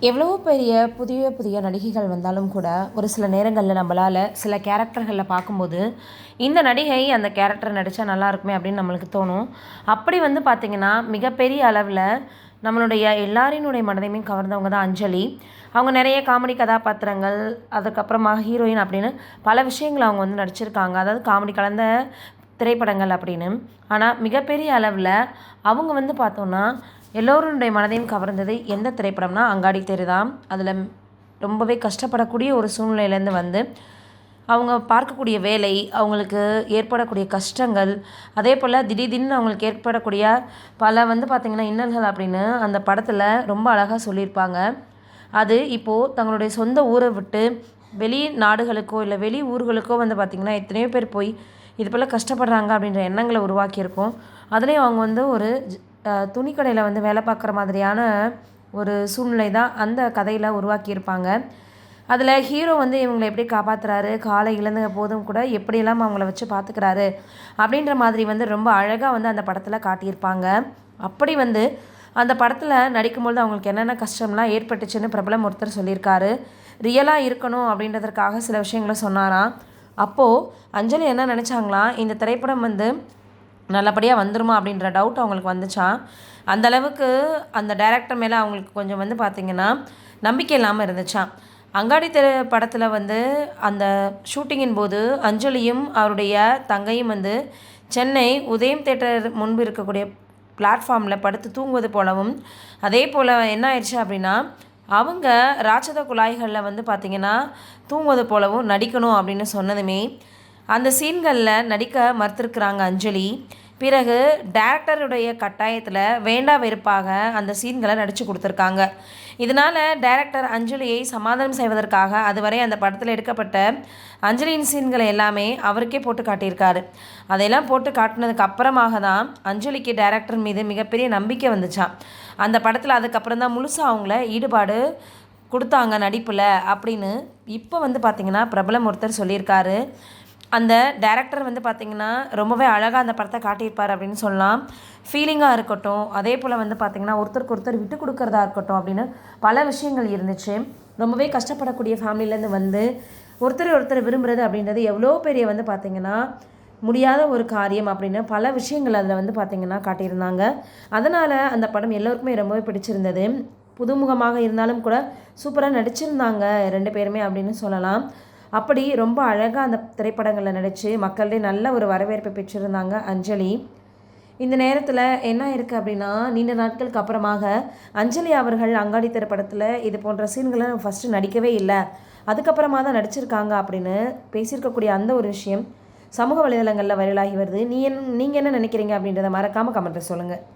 எவ்வளவோ பெரிய புதிய புதிய நடிகைகள் வந்தாலும் கூட, ஒரு சில நேரங்கள்ல நம்பளால சில கேரக்டர்கள்ல பார்க்கும்போது, இந்த நடிகை அந்த கேரக்டர் நடிச்சா நல்லாயிருக்குமே அப்படின்னு நம்மளுக்கு தோணும். அப்படி வந்து பார்த்தீங்கன்னா, மிகப்பெரிய அளவுல நம்மளுடைய எல்லாரினுடைய மனதையுமே கவர்ந்தவங்க தான் அஞ்சலி. அவங்க நெறைய காமெடி கதாபாத்திரங்கள், அதுக்கப்புறமா ஹீரோயின் அப்படின்னு பல விஷயங்கள அவங்க வந்து நடிச்சிருக்காங்க. அதாவது காமெடி கலந்த திரைப்படங்கள் அப்படின்னு. ஆனா, மிகப்பெரிய அளவுல அவங்க வந்து பார்த்தோம்னா, எல்லோருடைய மனதையும் கவர்ந்தது எந்த திரைப்படம்னா, அங்காடி தெரு தான். அதில ரொம்பவே கஷ்டப்படக்கூடிய ஒரு சூழ்நிலையிலேருந்து வந்து, அவங்க பார்க்கக்கூடிய வேலை, அவங்களுக்கு ஏற்படக்கூடிய கஷ்டங்கள், அதேபோல திடீர்னு அவங்களுக்கு ஏற்படக்கூடிய பல வந்து பார்த்திங்கன்னா, இன்னல்கள் அப்படின்னு அந்த படத்தில ரொம்ப அழகா சொல்லியிருப்பாங்க. அது இப்போது தங்களுடைய சொந்த ஊரை விட்டு வெளி நாடுகளுக்கோ, இல்ல வெளி ஊர்களுக்கோ வந்து பார்த்திங்கன்னா, எத்தனையோ பேர் போய் இது போல கஷ்டப்படுறாங்க அப்படின்ற எண்ணங்கள உருவாக்கியிருக்கும். அதுலேயும் அவங்க வந்து ஒரு துணிக்கடையில வந்து வேலை பார்க்குற மாதிரியான ஒரு சூழ்நிலை தான் அந்த கதையில உருவாக்கியிருப்பாங்க. அதில ஹீரோ வந்து இவங்கள எப்படி காப்பாத்துறாரு, காலை இழந்த போதும் கூட எப்படியெல்லாம் அவங்கள வச்சு பார்த்துக்கிறாரு, அப்படின்ற மாதிரி வந்து ரொம்ப அழகா வந்து அந்த படத்தில காட்டியிருப்பாங்க. அப்படி வந்து அந்த படத்தில நடிக்கும்பொழுது அவங்களுக்கு என்னென்ன கஷ்டம்லாம் ஏற்பட்டுச்சுன்னு பிரபலம் ஒருத்தர் சொல்லியிருக்காரு. ரியலா இருக்கணும் அப்படின்றதற்காக சில விஷயங்கள சொன்னாராம். அப்போது அஞ்சலி என்ன நினச்சாங்களாம், இந்த திரைப்படம் வந்து நல்லபடியா வந்துருமா அப்படின்ற டவுட் அவங்களுக்கு வந்துச்சாம். அந்த அளவுக்கு அந்த டைரக்டர் மேலே அவங்களுக்கு கொஞ்சம் வந்து பார்த்திங்கன்னா, நம்பிக்கை இல்லாம இருந்துச்சாம். அங்காடி தெரு படத்தில வந்து அந்த ஷூட்டிங்கின் போது அஞ்சலியும் அவருடைய தங்கையும் வந்து சென்னை உதயம் தியேட்டர் முன்பு இருக்கக்கூடிய பிளாட்ஃபார்மில் படுத்து தூங்குவது போலவும், அதே போல் என்ன ஆயிடுச்சு அப்படின்னா, அவங்க ராட்சத குழாய்களில் வந்து பார்த்திங்கன்னா, தூங்குவது போலவும் நடிக்கணும் அப்படின்னு சொன்னதுமே, அந்த சீன்களில் நடிக்க மறுத்திருக்கிறாங்க அஞ்சலி. பிறகு டைரக்டருடைய கட்டாயத்தில் வேண்டா வெறுப்பாக அந்த சீன்களை நடித்து கொடுத்துருக்காங்க. இதனால் டைரக்டர் அஞ்சலியை சமாதானம் செய்வதற்காக அதுவரை அந்த படத்தில் எடுக்கப்பட்ட அஞ்சலியின் சீன்களை எல்லாமே அவருக்கே போட்டு காட்டியிருக்காரு. அதையெல்லாம் போட்டு காட்டினதுக்கு அப்புறமாக தான் அஞ்சலிக்கு டைரக்டர் மீது மிகப்பெரிய நம்பிக்கை வந்துச்சான். அந்த படத்தில் அதுக்கப்புறம் தான் முழுசாக அவங்கள ஈடுபாடு கொடுத்தாங்க நடிப்பில் அப்படின்னு இப்போ வந்து பார்த்திங்கன்னா பிரபலம் ஒருத்தர் சொல்லியிருக்காரு. அந்த டைரக்டர் வந்து பார்த்திங்கன்னா, ரொம்பவே அழகா அந்த படத்த காட்டியிருப்பார் அப்படின்னு சொல்லலாம். ஃபீலிங்காக இருக்கட்டும், அதே போல் வந்து பார்த்திங்கன்னா, ஒருத்தருக்கு ஒருத்தர் விட்டு கொடுக்குறதா இருக்கட்டும் அப்படின்னு பல விஷயங்கள் இருந்துச்சு. ரொம்பவே கஷ்டப்படக்கூடிய ஃபேமிலியிலேருந்து வந்து ஒருத்தர் ஒருத்தர் விரும்புகிறது அப்படின்றது எவ்வளோ பெரிய வந்து பார்த்திங்கன்னா, முடியாத ஒரு காரியம் அப்படின்னு பல விஷயங்கள் அதில் வந்து பார்த்திங்கன்னா காட்டியிருந்தாங்க. அதனால் அந்த படம் எல்லோருக்குமே ரொம்பவே பிடிச்சிருந்தது. புதுமுகமாக இருந்தாலும் கூட சூப்பராக நடிச்சிருந்தாங்க 2 பேருமே அப்படின்னு சொல்லலாம். அப்படி ரொம்ப அழகாக அந்த திரைப்படங்களில் நடித்து மக்களிடையே நல்ல ஒரு வரவேற்பை பெற்றிருந்தாங்க அஞ்சலி. இந்த நேரத்தில் என்ன இருக்குது அப்படின்னா, நீண்ட நாட்களுக்கு அப்புறமாக அஞ்சலி அவர்கள் அங்காடி திரைப்படத்தில் இது போன்ற சீன்களை ஃபஸ்ட்டு நடிக்கவே இல்லை, அதுக்கப்புறமா தான் நடிச்சிருக்காங்க அப்படின்னு பேசியிருக்கக்கூடிய அந்த ஒரு விஷயம் சமூக வலைதளங்களில் வைரலாகி வருது. நீங்கள் என்ன நினைக்கிறீங்க அப்படின்றத மறக்காமல் கமெண்ட்டில் சொல்லுங்கள்.